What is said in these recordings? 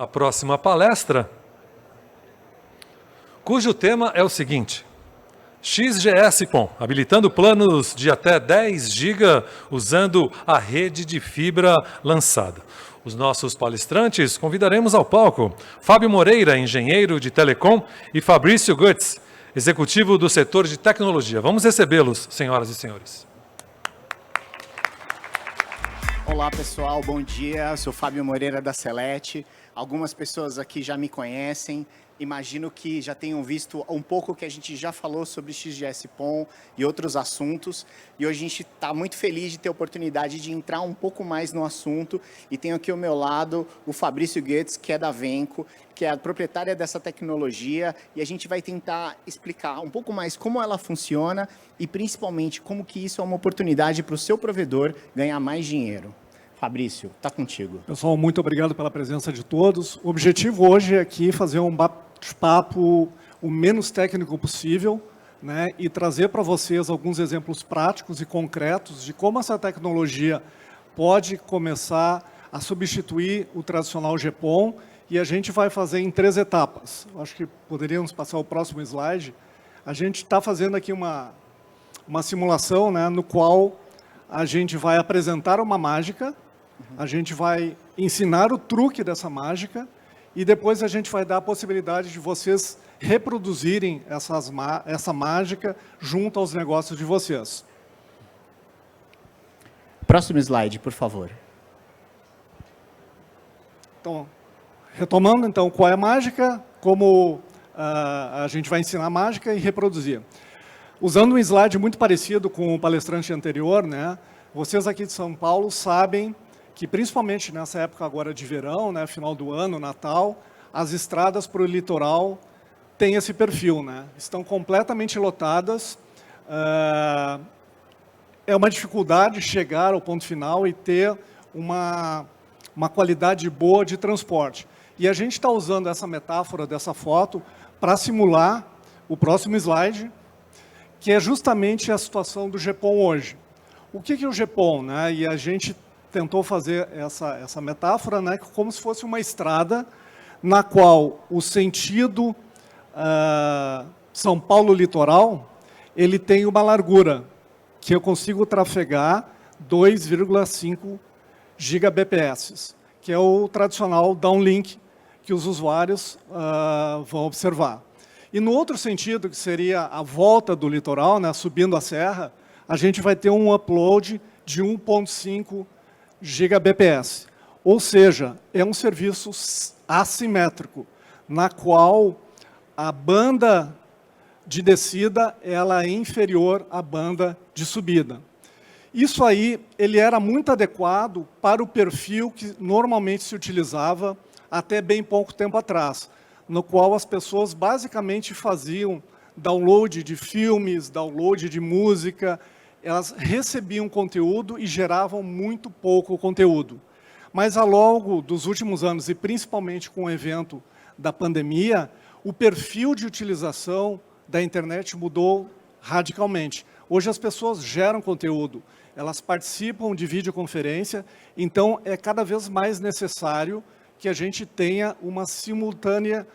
A próxima palestra, cujo tema é o seguinte: XGS-PON, habilitando planos de até 10 GB usando a rede de fibra lançada. Os nossos palestrantes convidaremos ao palco Fábio Moreira, engenheiro de telecom, e Fabrício Goetz, executivo do setor de tecnologia. Vamos recebê-los, senhoras e senhores. Olá pessoal, bom dia, eu sou Fábio Moreira da Celete. Algumas pessoas aqui já me conhecem, imagino que já tenham visto um pouco que a gente já falou sobre XGS-PON e outros assuntos. E hoje a gente está muito feliz de ter a oportunidade de entrar um pouco mais no assunto. E tenho aqui ao meu lado o Fabrício Goetz, que é da Venco, que é a proprietária dessa tecnologia. E a gente vai tentar explicar um pouco mais como ela funciona e principalmente como que isso é uma oportunidade para o seu provedor ganhar mais dinheiro. Fabrício, está contigo. Pessoal, muito obrigado pela presença de todos. O objetivo hoje é aqui fazer um bate-papo o menos técnico possível, né, e trazer para vocês alguns exemplos práticos e concretos de como essa tecnologia pode começar a substituir o tradicional GPON, e a gente vai fazer em 3 etapas. Acho que poderíamos passar o próximo slide. A gente está fazendo aqui uma simulação, né, no qual a gente vai apresentar uma mágica, a gente vai ensinar o truque dessa mágica e depois a gente vai dar a possibilidade de vocês reproduzirem essa mágica junto aos negócios de vocês. Próximo slide, por favor. Então, retomando, então, qual é a mágica, como a gente vai ensinar a mágica e reproduzir. Usando um slide muito parecido com o palestrante anterior, né, vocês aqui de São Paulo sabem que, principalmente nessa época agora de verão, né, final do ano, Natal, as estradas para o litoral têm esse perfil, né? Estão completamente lotadas. É uma dificuldade chegar ao ponto final e ter uma qualidade boa de transporte. E a gente está usando essa metáfora dessa foto para simular o próximo slide, que é justamente a situação do GPON hoje. O que é o GPON, né? E a gente tentou fazer essa metáfora, né, como se fosse uma estrada na qual o sentido São Paulo litoral, ele tem uma largura que eu consigo trafegar 2,5 Gbps, que é o tradicional downlink que os usuários vão observar. E no outro sentido, que seria a volta do litoral, né, subindo a serra, a gente vai ter um upload de 1,5 Gbps. Ou seja, é um serviço assimétrico, na qual a banda de descida ela é inferior à banda de subida. Isso aí ele era muito adequado para o perfil que normalmente se utilizava até bem pouco tempo atrás, no qual as pessoas basicamente faziam download de filmes, download de música, elas recebiam conteúdo e geravam muito pouco conteúdo. Mas, ao longo dos últimos anos, e principalmente com o evento da pandemia, o perfil de utilização da internet mudou radicalmente. Hoje as pessoas geram conteúdo, elas participam de videoconferência, então é cada vez mais necessário que a gente tenha uma simultânea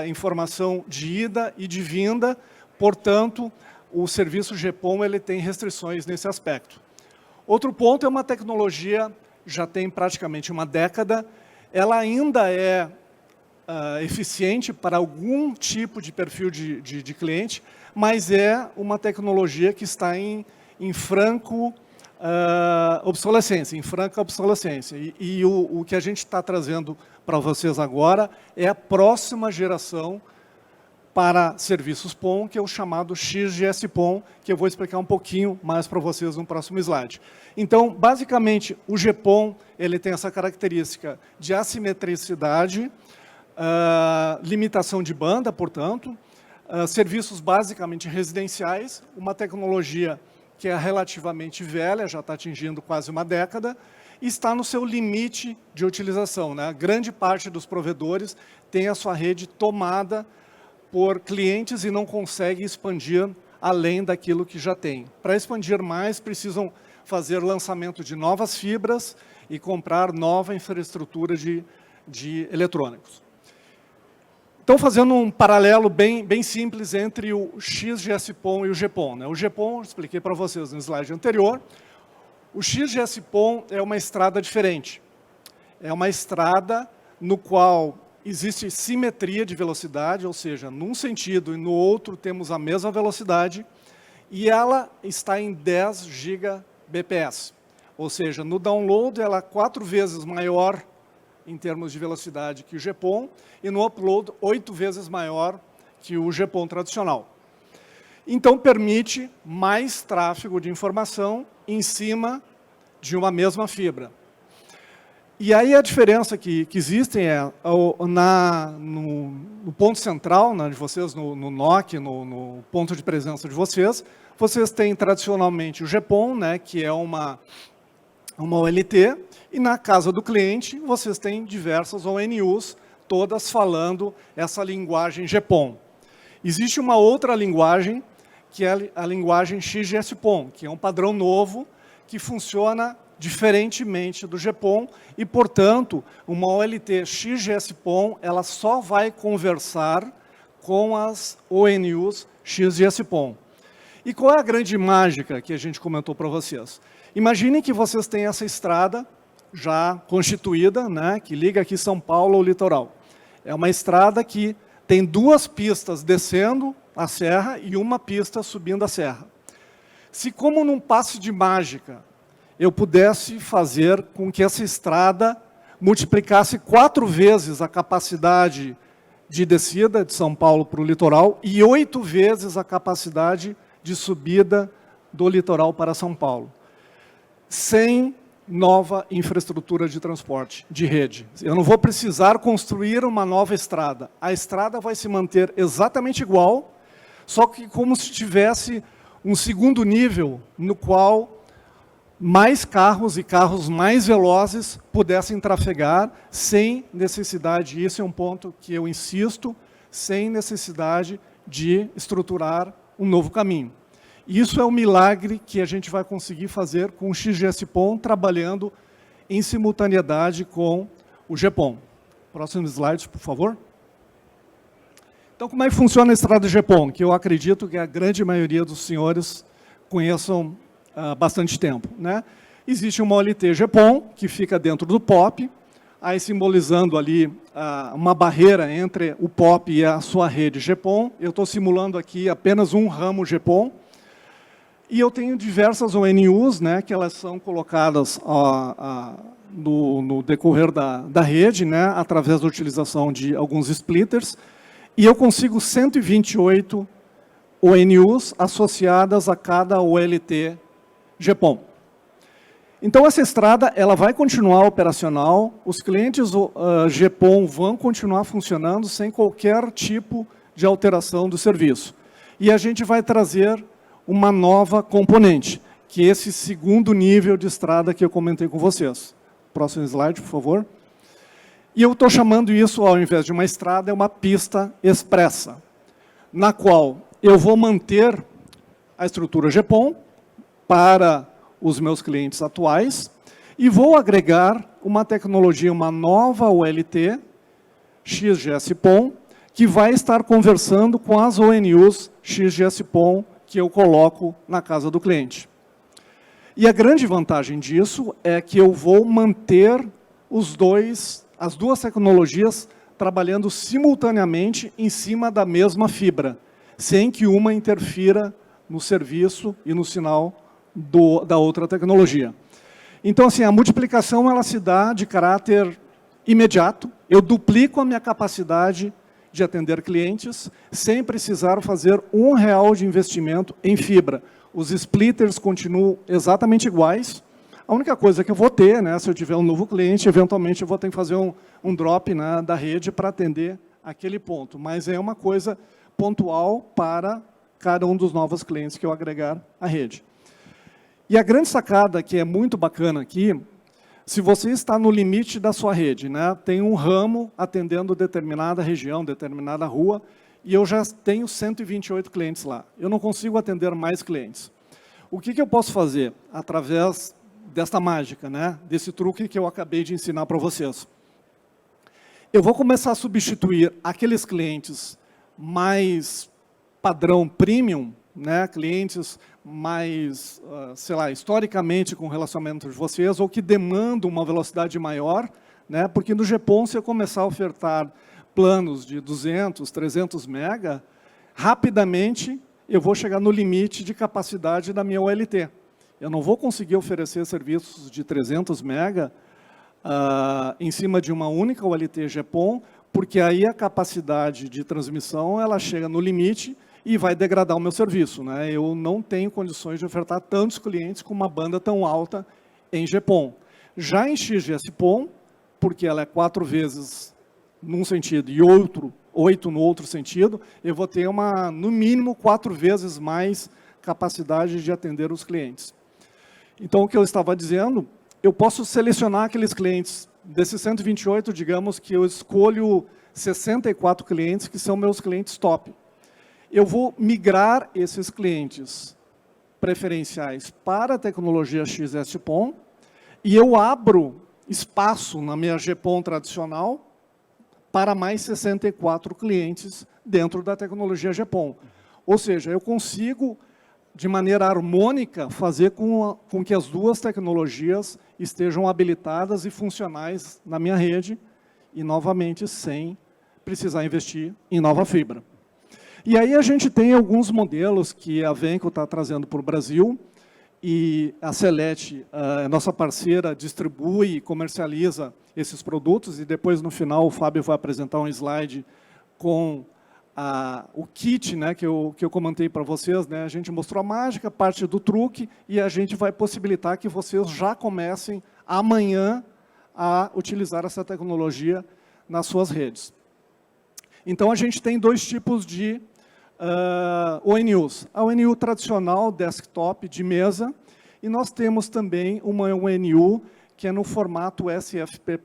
informação de ida e de vinda, portanto, o serviço GPON ele tem restrições nesse aspecto. Outro ponto é uma tecnologia, já tem praticamente uma década, ela ainda é eficiente para algum tipo de perfil de cliente, mas é uma tecnologia que está em franca obsolescência. E o que a gente está trazendo para vocês agora é a próxima geração para serviços PON, que é o chamado XGS-PON, que eu vou explicar um pouquinho mais para vocês no próximo slide. Então, basicamente, o GPON ele tem essa característica de assimetricidade, limitação de banda, portanto, serviços basicamente residenciais, uma tecnologia que é relativamente velha, já está atingindo quase uma década, e está no seu limite de utilização, né? Grande parte dos provedores tem a sua rede tomada por clientes e não consegue expandir além daquilo que já tem. Para expandir mais, precisam fazer lançamento de novas fibras e comprar nova infraestrutura de de eletrônicos. Então, fazendo um paralelo bem simples entre o XGS-PON e o GPON. Né? O GPON, expliquei para vocês no slide anterior, o XGS-PON é uma estrada diferente. É uma estrada no qual existe simetria de velocidade, ou seja, num sentido e no outro temos a mesma velocidade, e ela está em 10 Gbps. Ou seja, no download ela é 4 vezes maior em termos de velocidade que o GPON, e no upload 8 vezes maior que o GPON tradicional. Então, permite mais tráfego de informação em cima de uma mesma fibra. E aí a diferença que existe é, no ponto central, né, de vocês, no NOC, no ponto de presença de vocês têm tradicionalmente o GPON, né, que é uma OLT, e na casa do cliente vocês têm diversas ONUs, todas falando essa linguagem GPON. Existe uma outra linguagem, que é a linguagem XGS-PON, que é um padrão novo que funciona diferentemente do GPON e, portanto, uma OLT XGS-PON ela só vai conversar com as ONUs XGS-PON. E qual é a grande mágica que a gente comentou para vocês? Imaginem que vocês têm essa estrada já constituída, né, que liga aqui São Paulo ao litoral. É uma estrada que tem 2 pistas descendo a serra e uma pista subindo a serra. Se, como num passe de mágica, eu pudesse fazer com que essa estrada multiplicasse 4 vezes a capacidade de descida de São Paulo para o litoral e 8 vezes a capacidade de subida do litoral para São Paulo, sem nova infraestrutura de transporte, de rede. Eu não vou precisar construir uma nova estrada. A estrada vai se manter exatamente igual, só que como se tivesse um segundo nível no qual mais carros e carros mais velozes pudessem trafegar sem necessidade, isso é um ponto que eu insisto, sem necessidade de estruturar um novo caminho. Isso é um milagre que a gente vai conseguir fazer com o XGS-PON, trabalhando em simultaneidade com o GPON. Próximo slide, por favor. Então, como é que funciona a estrada GPON? Que eu acredito que a grande maioria dos senhores conheçam há bastante tempo, né? Existe uma OLT GPON, que fica dentro do POP, aí simbolizando ali uma barreira entre o POP e a sua rede GPON. Eu estou simulando aqui apenas um ramo GPON. E eu tenho diversas ONUs, né, que elas são colocadas no decorrer da rede, né, através da utilização de alguns splitters, e eu consigo 128 ONUs associadas a cada OLT GPON. Então, essa estrada ela vai continuar operacional, os clientes GPON vão continuar funcionando sem qualquer tipo de alteração do serviço. E a gente vai trazer uma nova componente, que é esse segundo nível de estrada que eu comentei com vocês. Próximo slide, por favor. E eu estou chamando isso, ao invés de uma estrada, é uma pista expressa, na qual eu vou manter a estrutura GPON para os meus clientes atuais e vou agregar uma tecnologia, uma nova OLT, XGS-PON, que vai estar conversando com as ONUs XGS-PON que eu coloco na casa do cliente. E a grande vantagem disso é que eu vou manter as duas tecnologias trabalhando simultaneamente em cima da mesma fibra, sem que uma interfira no serviço e no sinal da outra tecnologia. Então, assim, a multiplicação ela se dá de caráter imediato, eu duplico a minha capacidade de atender clientes, sem precisar fazer R$1 de investimento em fibra. Os splitters continuam exatamente iguais. A única coisa que eu vou ter, né, se eu tiver um novo cliente, eventualmente eu vou ter que fazer um drop, né, da rede para atender aquele ponto. Mas é uma coisa pontual para cada um dos novos clientes que eu agregar à rede. E a grande sacada, que é muito bacana aqui, se você está no limite da sua rede, né, tem um ramo atendendo determinada região, determinada rua, e eu já tenho 128 clientes lá. Eu não consigo atender mais clientes. O que eu posso fazer através desta mágica, né, desse truque que eu acabei de ensinar para vocês? eu vou começar a substituir aqueles clientes mais padrão premium, né, clientes mais, sei lá, historicamente com relacionamento de vocês, ou que demandam uma velocidade maior, né, porque no GPON, se eu começar a ofertar planos de 200, 300 mega, rapidamente eu vou chegar no limite de capacidade da minha OLT. Eu não vou conseguir oferecer serviços de 300 mega em cima de uma única OLT GPON, porque aí a capacidade de transmissão ela chega no limite e vai degradar o meu serviço, né? Eu não tenho condições de ofertar tantos clientes com uma banda tão alta em GPON. Já em XGS-PON, porque ela é 4 vezes num sentido e 8 no outro sentido, eu vou ter no mínimo 4 vezes mais capacidade de atender os clientes. Então, o que eu estava dizendo, eu posso selecionar aqueles clientes, desses 128, digamos que eu escolho 64 clientes que são meus clientes top. Eu vou migrar esses clientes preferenciais para a tecnologia XS-PON e eu abro espaço na minha GPON tradicional para mais 64 clientes dentro da tecnologia GPON. Ou seja, eu consigo, de maneira harmônica, fazer com que as duas tecnologias estejam habilitadas e funcionais na minha rede e, novamente, sem precisar investir em nova fibra. E aí a gente tem alguns modelos que a Venco está trazendo para o Brasil e a Celete, nossa parceira, distribui e comercializa esses produtos e depois, no final, o Fábio vai apresentar um slide com o kit, né, que eu comentei para vocês. Né, a gente mostrou a mágica, parte do truque, e a gente vai possibilitar que vocês já comecem amanhã a utilizar essa tecnologia nas suas redes. Então, a gente tem 2 tipos de ONUs. A ONU tradicional, desktop, de mesa, e nós temos também uma ONU que é no formato SFP+,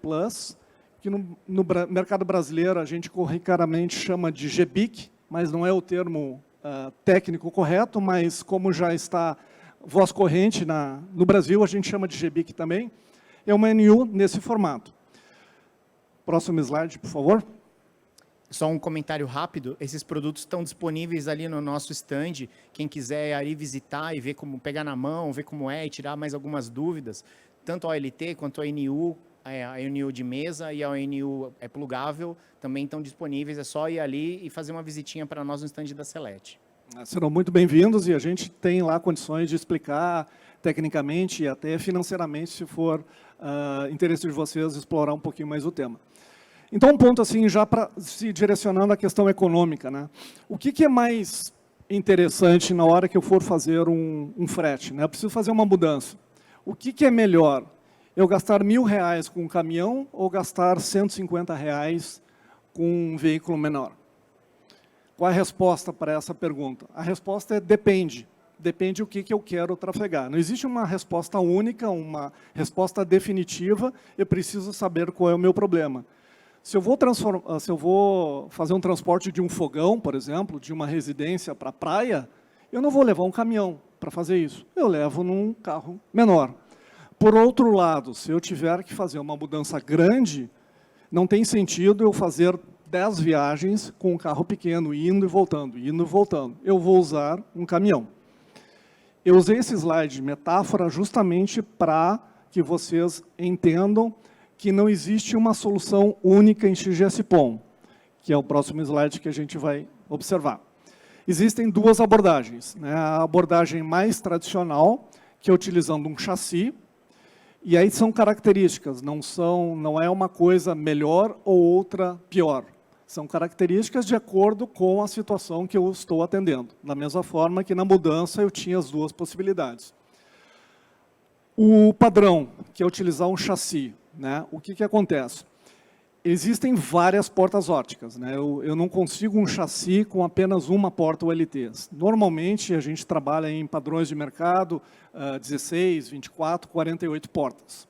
que no mercado brasileiro a gente corriqueiramente chama de GBIC, mas não é o termo técnico correto, mas como já está voz corrente no Brasil, a gente chama de GBIC também. É uma ONU nesse formato. Próximo slide, por favor. Só um comentário rápido, esses produtos estão disponíveis ali no nosso stand, quem quiser ali visitar e ver como, pegar na mão, ver como é e tirar mais algumas dúvidas, tanto a OLT quanto a ONU de mesa e a ONU é plugável, também estão disponíveis, é só ir ali e fazer uma visitinha para nós no stand da Celete. Serão muito bem-vindos e a gente tem lá condições de explicar tecnicamente e até financeiramente, se for interesse de vocês, explorar um pouquinho mais o tema. Então, um ponto assim, já para se direcionando à questão econômica, né? O que é mais interessante na hora que eu for fazer um frete, né? Eu preciso fazer uma mudança. O que é melhor? Eu gastar R$1.000 com um caminhão ou gastar R$150 com um veículo menor? Qual é a resposta para essa pergunta? A resposta é depende. Depende do que eu quero trafegar. Não existe uma resposta única, uma resposta definitiva. Eu preciso saber qual é o meu problema. Se eu vou fazer um transporte de um fogão, por exemplo, de uma residência para a praia, eu não vou levar um caminhão para fazer isso. Eu levo num carro menor. Por outro lado, se eu tiver que fazer uma mudança grande, não tem sentido eu fazer 10 viagens com um carro pequeno, indo e voltando, indo e voltando. Eu vou usar um caminhão. Eu usei esse slide de metáfora justamente para que vocês entendam que não existe uma solução única em XGS-PON, que é o próximo slide que a gente vai observar. Existem 2 abordagens, né? A abordagem mais tradicional, que é utilizando um chassi, e aí são características, não é uma coisa melhor ou outra pior. São características de acordo com a situação que eu estou atendendo. Da mesma forma que na mudança eu tinha as 2 possibilidades. O padrão, que é utilizar um chassi, né? O que acontece? Existem várias portas ópticas, né? Eu não consigo um chassi com apenas uma porta ULT. Normalmente, a gente trabalha em padrões de mercado, 16, 24, 48 portas.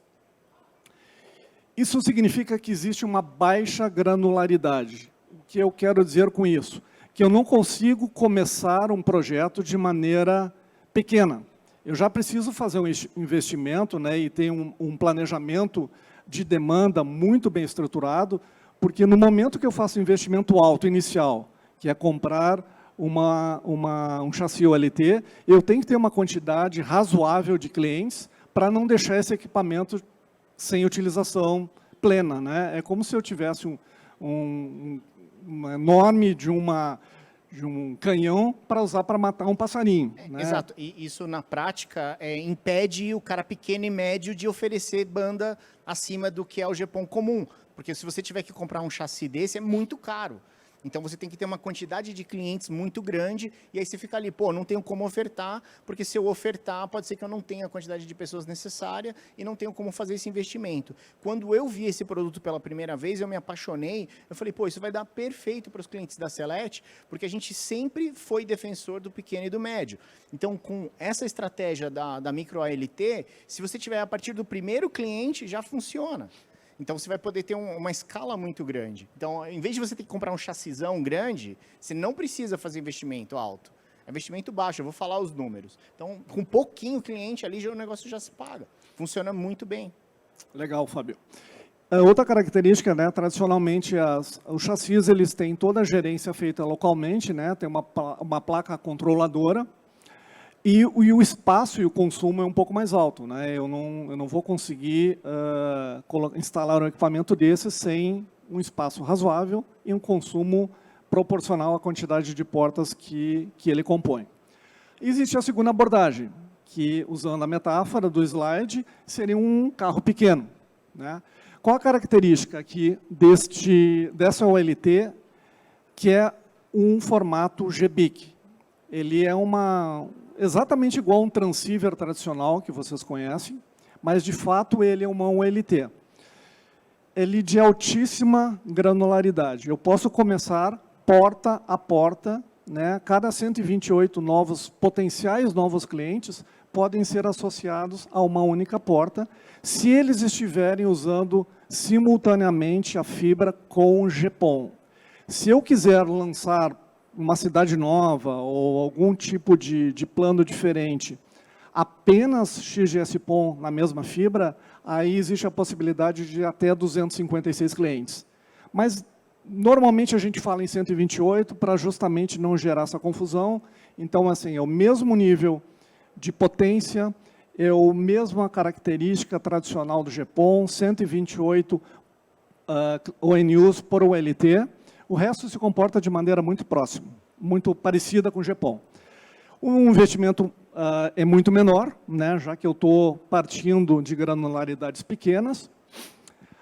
Isso significa que existe uma baixa granularidade. O que eu quero dizer com isso? Que eu não consigo começar um projeto de maneira pequena. Eu já preciso fazer um investimento, né, e ter um planejamento de demanda muito bem estruturado, Porque no momento que eu faço investimento alto inicial, que é comprar um chassi OLT, eu tenho que ter uma quantidade razoável de clientes para não deixar esse equipamento sem utilização plena, né? É como se eu tivesse uma enorme de um canhão para usar para matar um passarinho. Né? Exato. E isso, na prática, impede o cara pequeno e médio de oferecer banda acima do que é o GPON comum. Porque se você tiver que comprar um chassi desse, é muito caro. Então, você tem que ter uma quantidade de clientes muito grande, e aí você fica ali, pô, não tenho como ofertar, porque se eu ofertar, pode ser que eu não tenha a quantidade de pessoas necessária e não tenho como fazer esse investimento. Quando eu vi esse produto pela primeira vez, eu me apaixonei, eu falei, pô, isso vai dar perfeito para os clientes da Celete, porque a gente sempre foi defensor do pequeno e do médio. Então, com essa estratégia da micro ALT, se você tiver a partir do primeiro cliente, já funciona. Então, você vai poder ter uma escala muito grande. Então, em vez de você ter que comprar um chassizão grande, você não precisa fazer investimento alto. É investimento baixo, eu vou falar os números. Então, com pouquinho cliente ali, o negócio já se paga. Funciona muito bem. Legal, Fábio. Outra característica, né, tradicionalmente, os chassis eles têm toda a gerência feita localmente, né, tem uma placa controladora, e o espaço e o consumo é um pouco mais alto. Né? Eu não vou conseguir instalar um equipamento desse sem um espaço razoável e um consumo proporcional à quantidade de portas que ele compõe. Existe a segunda abordagem, que, usando a metáfora do slide, seria um carro pequeno. Né? Qual a característica aqui dessa OLT, que é um formato GBIC? Ele é exatamente igual a um transceiver tradicional que vocês conhecem, mas, de fato, ele é uma OLT. Ele é de altíssima granularidade. Eu posso começar porta a porta, né? Cada 128 potenciais novos clientes podem ser associados a uma única porta, se eles estiverem usando simultaneamente a fibra com o GPON. Se eu quiser lançar uma cidade nova ou algum tipo de plano diferente, apenas XGS-PON na mesma fibra, aí existe a possibilidade de até 256 clientes. Mas, normalmente, a gente fala em 128 para justamente não gerar essa confusão. Então, assim, é o mesmo nível de potência, é a mesma característica tradicional do GPON, 128 ONUs por OLT. O resto se comporta de maneira muito próxima, muito parecida com o GPON. O investimento é muito menor, né, já que eu estou partindo de granularidades pequenas.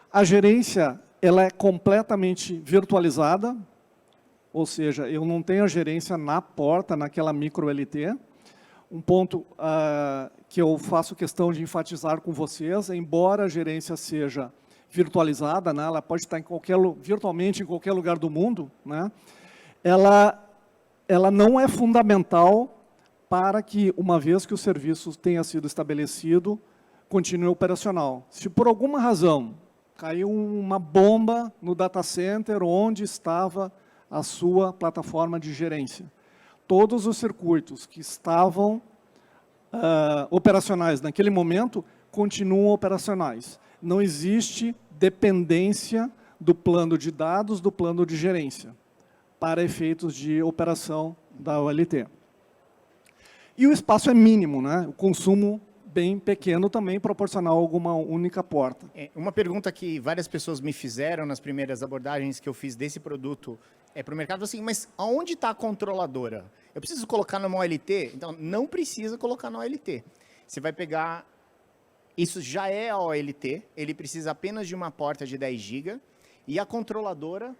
A gerência ela é completamente virtualizada, ou seja, eu não tenho a gerência na porta, naquela micro LT. Um ponto que eu faço questão de enfatizar com vocês, embora a gerência seja virtualizada, né? Ela pode estar virtualmente em qualquer lugar do mundo, né? Ela não é fundamental para que, uma vez que o serviço tenha sido estabelecido, continue operacional. Se por alguma razão caiu uma bomba no data center onde estava a sua plataforma de gerência, todos os circuitos que estavam operacionais naquele momento continuam operacionais. Não existe dependência do plano de dados, do plano de gerência, para efeitos de operação da OLT. E o espaço é mínimo, né? O consumo bem pequeno também, proporcional a alguma única porta. Uma pergunta que várias pessoas me fizeram nas primeiras abordagens que eu fiz desse produto para o mercado, assim, mas aonde está a controladora? Eu preciso colocar numa OLT? Então, não precisa colocar na OLT. Você vai pegar... Isso já é a OLT, ele precisa apenas de uma porta de 10 GB, e a controladora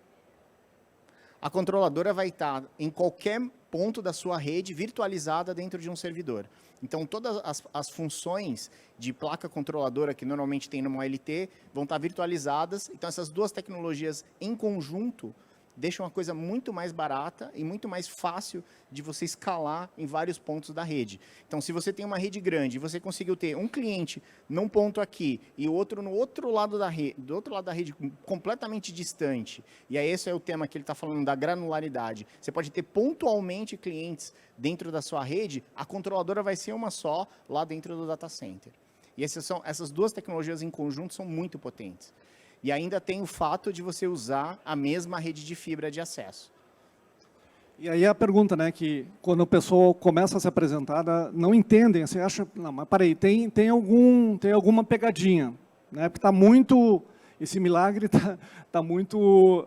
vai estar em qualquer ponto da sua rede virtualizada dentro de um servidor. Então, todas as funções de placa controladora que normalmente tem numa OLT vão estar virtualizadas. Então, essas duas tecnologias em conjunto deixam a coisa muito mais barata e muito mais fácil de você escalar em vários pontos da rede. Então, se você tem uma rede grande e você conseguiu ter um cliente num ponto aqui e o outro no outro lado da rede, do outro lado da rede completamente distante, e aí esse é o tema que ele está falando da granularidade, você pode ter pontualmente clientes dentro da sua rede, a controladora vai ser uma só lá dentro do data center. E essas duas tecnologias em conjunto são muito potentes. E ainda tem o fato de você usar a mesma rede de fibra de acesso. E aí a pergunta, né, que quando o pessoal começa a se apresentar, não entendem, você acha, não, mas peraí, tem alguma pegadinha, né, porque está muito, esse milagre está muito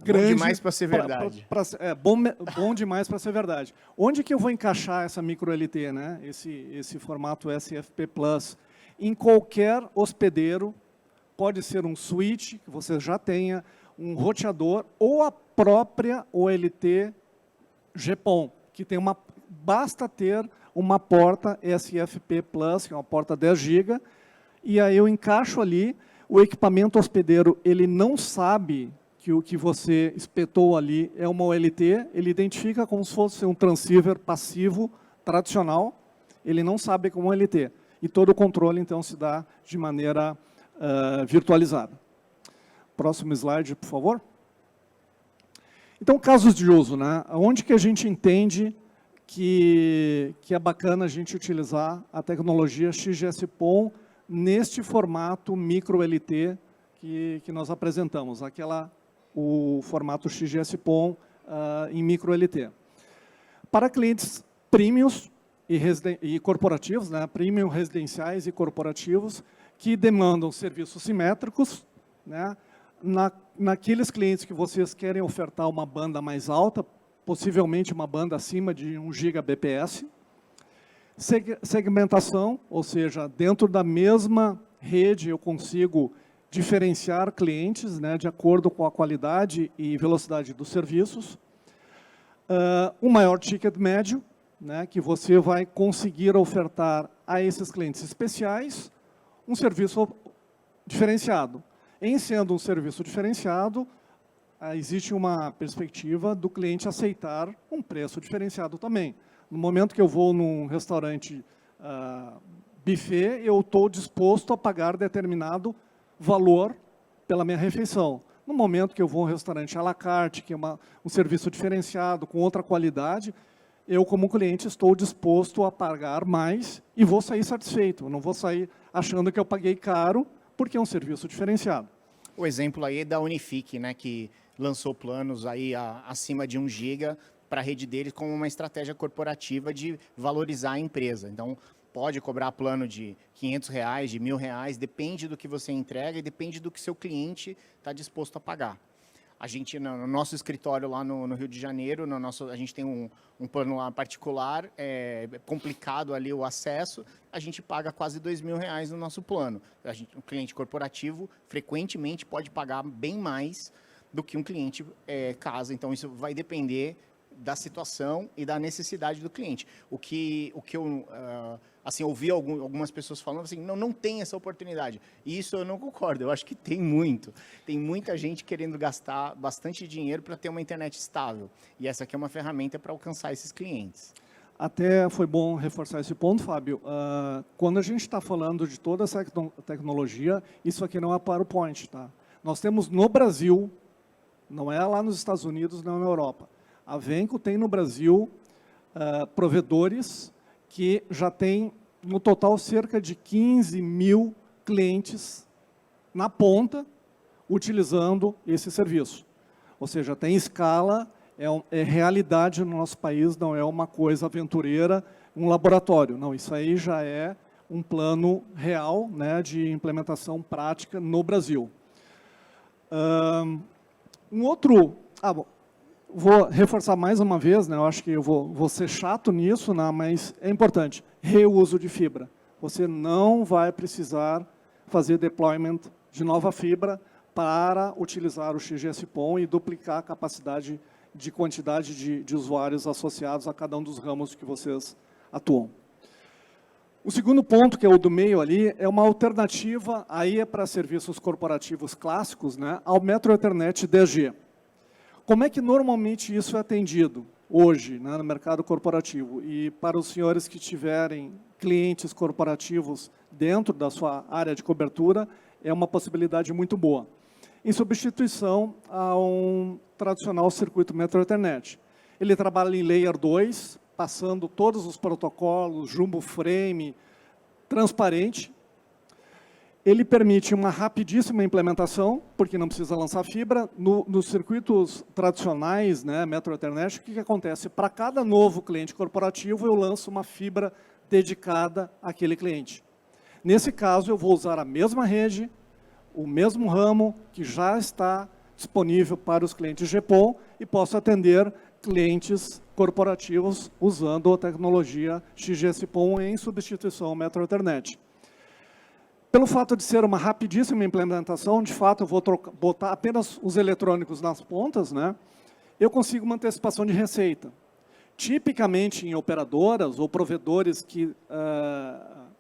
grande. Bom demais para ser verdade. Bom demais para ser verdade. Onde que eu vou encaixar essa micro LT, né, esse formato SFP Plus? Em qualquer hospedeiro, pode ser um switch, que você já tenha, um roteador, ou a própria OLT GPON, que tem basta ter uma porta SFP Plus, que é uma porta 10 GB, e aí eu encaixo ali, o equipamento hospedeiro, ele não sabe que o que você espetou ali é uma OLT, ele identifica como se fosse um transceiver passivo tradicional, ele não sabe como OLT. E todo o controle, então, se dá de maneira virtualizada. Próximo slide, por favor. Então, casos de uso, né? Onde que a gente entende que é bacana a gente utilizar a tecnologia XGS-PON neste formato micro LT que nós apresentamos, o formato XGS-PON em micro LT. Para clientes premiums e corporativos, né? Premium residenciais e corporativos, que demandam serviços simétricos, né? Naqueles clientes que vocês querem ofertar uma banda mais alta, possivelmente uma banda acima de 1 Gbps. Segmentação, ou seja, dentro da mesma rede eu consigo diferenciar clientes, né, de acordo com a qualidade e velocidade dos serviços. Um maior ticket médio, né, que você vai conseguir ofertar a esses clientes especiais um serviço diferenciado. Em sendo um serviço diferenciado, existe uma perspectiva do cliente aceitar um preço diferenciado também. No momento que eu vou num restaurante buffet, eu estou disposto a pagar determinado valor pela minha refeição. No momento que eu vou a um restaurante à la carte, que é um serviço diferenciado, com outra qualidade, eu, como cliente, estou disposto a pagar mais e vou sair satisfeito. Eu não vou sair achando que eu paguei caro, porque é um serviço diferenciado. O exemplo aí é da Unifique, né, que lançou planos aí acima de 1 GB para a rede deles como uma estratégia corporativa de valorizar a empresa. Então, pode cobrar plano de R$500, de R$1.000, depende do que você entrega e depende do que seu cliente está disposto a pagar. A gente, no nosso escritório lá no Rio de Janeiro, a gente tem um plano lá particular, complicado ali o acesso, a gente paga quase R$2.000 no nosso plano. Um cliente corporativo, frequentemente, pode pagar bem mais do que um cliente casa. Então, isso vai depender da situação e da necessidade do cliente. O que eu assim, ouvi algumas pessoas falando assim, não tem essa oportunidade. E isso eu não concordo, eu acho que tem muito. Tem muita gente querendo gastar bastante dinheiro para ter uma internet estável. E essa aqui é uma ferramenta para alcançar esses clientes. Até foi bom reforçar esse ponto, Fábio. Quando a gente está falando de toda essa tecnologia, isso aqui não é PowerPoint, tá? Nós temos no Brasil, não é lá nos Estados Unidos, não na Europa. A Venco tem no Brasil provedores que já tem, no total, cerca de 15 mil clientes na ponta utilizando esse serviço. Ou seja, tem escala, é realidade no nosso país, não é uma coisa aventureira, um laboratório. Não, isso aí já é um plano real, né, de implementação prática no Brasil. Bom, vou reforçar mais uma vez, né, eu acho que eu vou ser chato nisso, né, mas é importante, reuso de fibra. Você não vai precisar fazer deployment de nova fibra para utilizar o XGS-PON e duplicar a capacidade de quantidade de usuários associados a cada um dos ramos que vocês atuam. O segundo ponto, que é o do meio ali, é uma alternativa aí para serviços corporativos clássicos, né, ao Metro Ethernet 10G. Como é que normalmente isso é atendido hoje, né, no mercado corporativo? E para os senhores que tiverem clientes corporativos dentro da sua área de cobertura, é uma possibilidade muito boa. Em substituição a um tradicional circuito Metro Ethernet. Ele trabalha em Layer 2, passando todos os protocolos, jumbo frame, transparente. Ele permite uma rapidíssima implementação, porque não precisa lançar fibra. Nos circuitos tradicionais, né, Metro Ethernet, o que acontece? Para cada novo cliente corporativo, eu lanço uma fibra dedicada àquele cliente. Nesse caso, eu vou usar a mesma rede, o mesmo ramo, que já está disponível para os clientes GPON, e posso atender clientes corporativos usando a tecnologia XGS-PON em substituição ao Metro Ethernet. Pelo fato de ser uma rapidíssima implementação, de fato, eu vou botar apenas os eletrônicos nas pontas, né? Eu consigo uma antecipação de receita. Tipicamente, em operadoras ou provedores que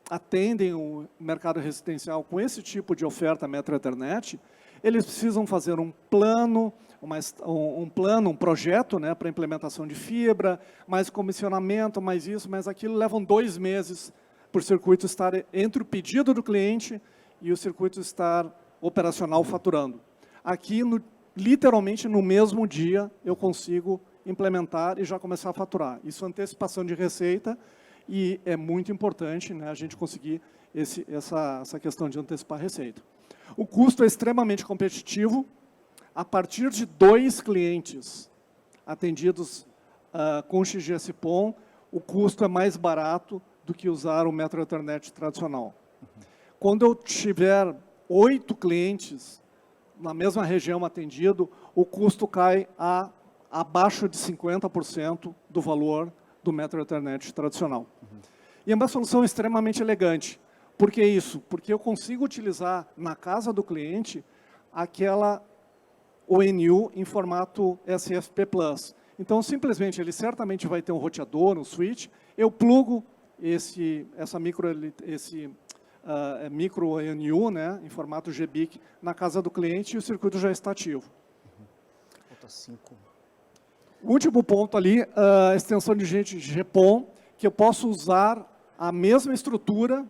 atendem o mercado residencial com esse tipo de oferta Metro Ethernet, eles precisam fazer um plano, um projeto, né, para implementação de fibra, mais comissionamento, mais isso, mais aquilo, levam 2 meses para o circuito estar entre o pedido do cliente e o circuito estar operacional faturando. Aqui, literalmente, no mesmo dia, eu consigo implementar e já começar a faturar. Isso é antecipação de receita e é muito importante, né, a gente conseguir essa questão de antecipar a receita. O custo é extremamente competitivo. A partir de 2 clientes atendidos com XGS-PON, o custo é mais barato do que usar o Metro Ethernet tradicional. Quando eu tiver 8 clientes na mesma região atendido, o custo cai abaixo de 50% do valor do Metro Ethernet tradicional. E é uma solução extremamente elegante. Por que isso? Porque eu consigo utilizar na casa do cliente aquela ONU em formato SFP+. Então, simplesmente, ele certamente vai ter um roteador, um switch, eu plugo micro ONU, né, em formato GBIC, na casa do cliente e o circuito já está ativo. Falta 5. O último ponto ali, a extensão de GPON, que eu posso usar a mesma estrutura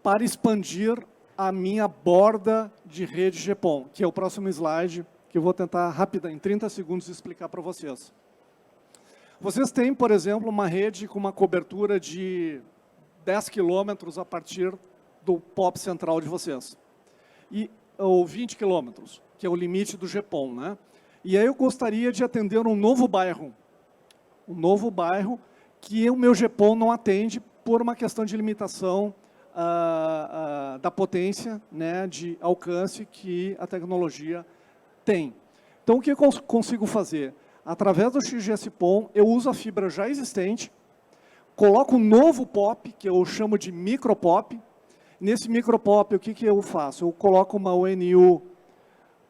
para expandir a minha borda de rede GPON, que é o próximo slide, que eu vou tentar em 30 segundos, explicar para vocês. Vocês têm, por exemplo, uma rede com uma cobertura de 10 quilômetros a partir do POP central de vocês, ou 20 quilômetros, que é o limite do GPON, né? E aí eu gostaria de atender um novo bairro que o meu GPON não atende por uma questão de limitação da potência, né, de alcance que a tecnologia tem. Então, o que eu consigo fazer? Através do XGS-PON, eu uso a fibra já existente, coloco um novo POP, que eu chamo de micropop. Nesse micropop, o que eu faço? Eu coloco uma ONU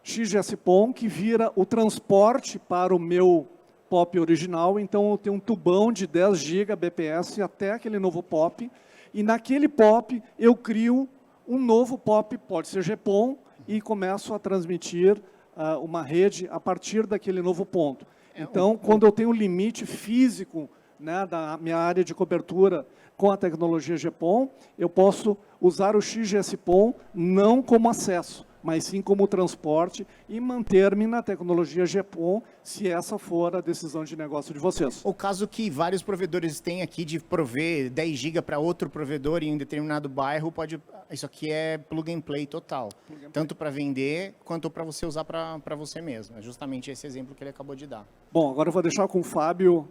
XGS-PON, que vira o transporte para o meu POP original. Então, eu tenho um tubão de 10 GB BPS até aquele novo POP. E naquele POP, eu crio um novo POP, pode ser GPON, e começo a transmitir uma rede a partir daquele novo ponto. Então, quando eu tenho um limite físico, né, da minha área de cobertura com a tecnologia GPON, eu posso usar o XGS-PON não como acesso, mas sim como transporte e manter-me na tecnologia GPON, se essa for a decisão de negócio de vocês. O caso que vários provedores têm aqui de prover 10 GB para outro provedor em um determinado bairro, isso aqui é plug and play total. Tanto para vender, quanto para você usar para você mesmo. É justamente esse exemplo que ele acabou de dar. Bom, agora eu vou deixar com o Fábio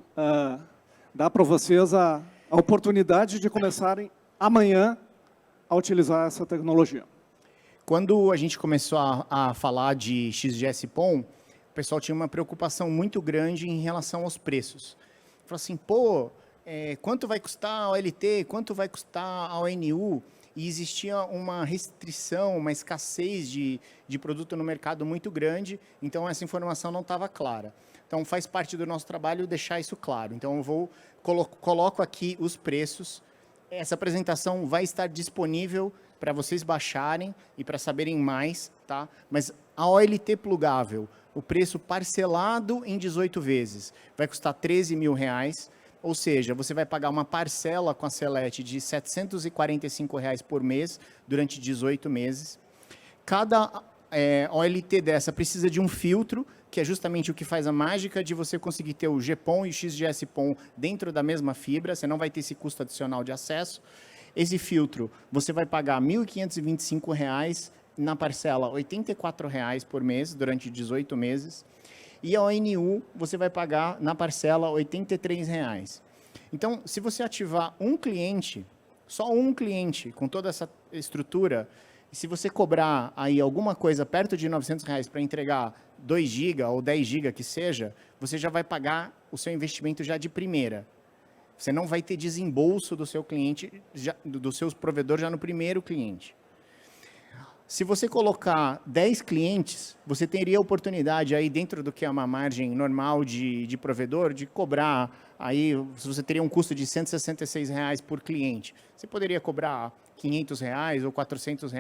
dar para vocês a oportunidade de começarem amanhã a utilizar essa tecnologia. Quando a gente começou a falar de XGS-PON, o pessoal tinha uma preocupação muito grande em relação aos preços. Falou assim, quanto vai custar a OLT, quanto vai custar a ONU? E existia uma restrição, uma escassez de produto no mercado muito grande, então essa informação não estava clara. Então faz parte do nosso trabalho deixar isso claro. Então eu coloco aqui os preços. Essa apresentação vai estar disponível para vocês baixarem e para saberem mais, tá? Mas a OLT plugável, o preço parcelado em 18 vezes, vai custar R$13 mil, ou seja, você vai pagar uma parcela com a Celete de R$745 por mês durante 18 meses. Cada OLT dessa precisa de um filtro, que é justamente o que faz a mágica de você conseguir ter o GPON e o XGS-PON dentro da mesma fibra, você não vai ter esse custo adicional de acesso. Esse filtro, você vai pagar R$ 1.525 na parcela R$ 84 por mês, durante 18 meses. E a ONU, você vai pagar na parcela R$ 83. Então, se você ativar um cliente, só um cliente, com toda essa estrutura, e se você cobrar aí alguma coisa perto de R$ 900 para entregar 2 GB ou 10 GB que seja, você já vai pagar o seu investimento já de primeira. Você não vai ter desembolso do seu cliente, do seu provedor já no primeiro cliente. Se você colocar 10 clientes, você teria a oportunidade aí dentro do que é uma margem normal de provedor, de cobrar aí, se você teria um custo de R$ 166 por cliente, você poderia cobrar R$ 500 ou R$ 400,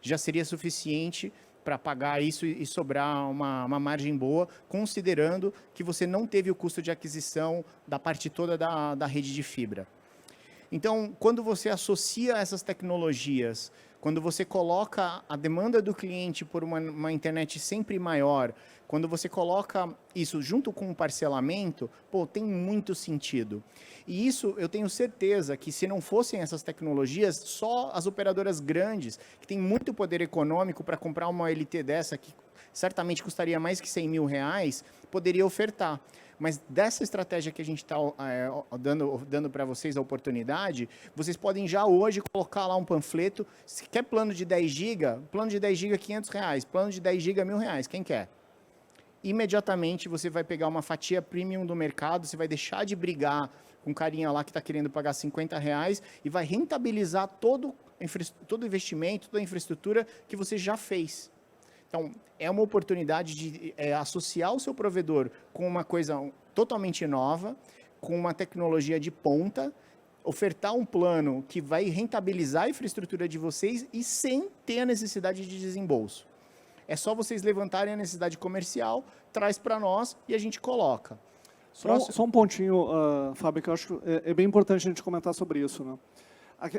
já seria suficiente para pagar isso e sobrar uma margem boa, considerando que você não teve o custo de aquisição da parte toda da rede de fibra. Então, quando você associa essas tecnologias, quando você coloca a demanda do cliente por uma internet sempre maior, quando você coloca isso junto com o parcelamento, pô, tem muito sentido. E isso eu tenho certeza que se não fossem essas tecnologias, só as operadoras grandes, que têm muito poder econômico para comprar uma LT dessa, que certamente custaria mais que R$ 100 mil, poderia ofertar. Mas dessa estratégia que a gente está dando para vocês a oportunidade, vocês podem já hoje colocar lá um panfleto. Se quer plano de 10 GB, plano de 10 GB R$ 500, plano de 10 GB R$ 1.000, quem quer? Imediatamente você vai pegar uma fatia premium do mercado, você vai deixar de brigar com um carinha lá que está querendo pagar R$ 50 e vai rentabilizar todo o investimento, toda a infraestrutura que você já fez. Então, é uma oportunidade de associar o seu provedor com uma coisa totalmente nova, com uma tecnologia de ponta, ofertar um plano que vai rentabilizar a infraestrutura de vocês e sem ter a necessidade de desembolso. É só vocês levantarem a necessidade comercial, traz para nós e a gente coloca. Só um pontinho, Fábio, que eu acho que é bem importante a gente comentar sobre isso, né?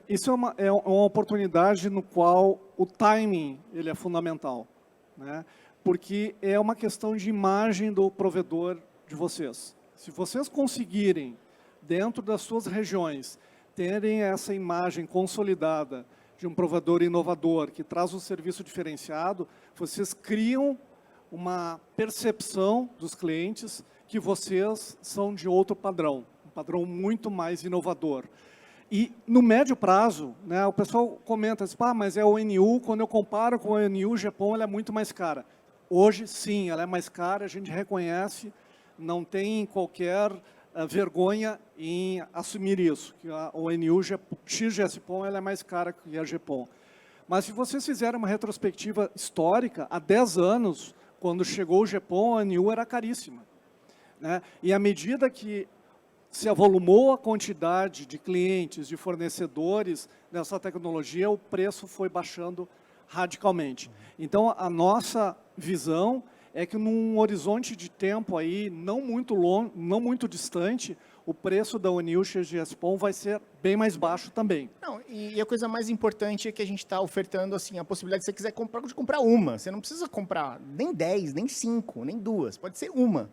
Isso é uma oportunidade no qual o timing ele é fundamental, né? Porque é uma questão de imagem do provedor de vocês. Se vocês conseguirem, dentro das suas regiões, terem essa imagem consolidada de um provedor inovador, que traz um serviço diferenciado, vocês criam uma percepção dos clientes que vocês são de outro padrão, um padrão muito mais inovador. E no médio prazo, né, o pessoal comenta assim, mas é a ONU, quando eu comparo com a ONU, GPON, ela é muito mais cara. Hoje, sim, ela é mais cara, a gente reconhece, não tem qualquer vergonha em assumir isso, que a ONU XGS-PON ela é mais cara que a GPON. Mas se vocês fizerem uma retrospectiva histórica, há 10 anos, quando chegou o GPON, a ONU era caríssima, né? E à medida que se avolumou a quantidade de clientes, de fornecedores dessa tecnologia, o preço foi baixando radicalmente. Então, a nossa visão é que num horizonte de tempo aí não muito longo, não muito distante, o preço da ONU XGS-PON vai ser bem mais baixo também. Não, e a coisa mais importante é que a gente está ofertando assim, a possibilidade de você quiser comprar, de comprar uma. Você não precisa comprar nem 10, nem 5, nem 2, pode ser uma.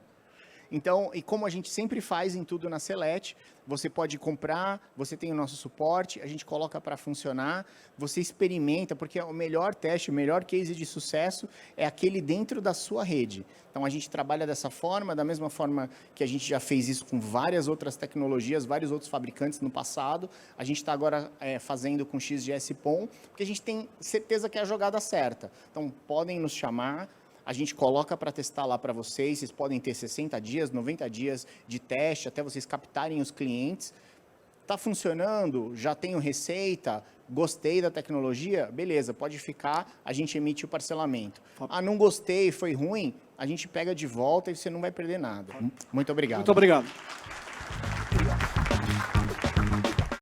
Então, e como a gente sempre faz em tudo na Celet, você pode comprar, você tem o nosso suporte, a gente coloca para funcionar, você experimenta, porque o melhor teste, o melhor case de sucesso é aquele dentro da sua rede. Então, a gente trabalha dessa forma, da mesma forma que a gente já fez isso com várias outras tecnologias, vários outros fabricantes no passado, a gente está agora fazendo com XGS-PON, porque a gente tem certeza que é a jogada certa. Então, podem nos chamar, a gente coloca para testar lá para vocês podem ter 60 dias, 90 dias de teste, até vocês captarem os clientes. Está funcionando? Já tenho receita? Gostei da tecnologia? Beleza, pode ficar, a gente emite o parcelamento. Ah, não gostei, foi ruim? A gente pega de volta e você não vai perder nada. Muito obrigado. Muito obrigado.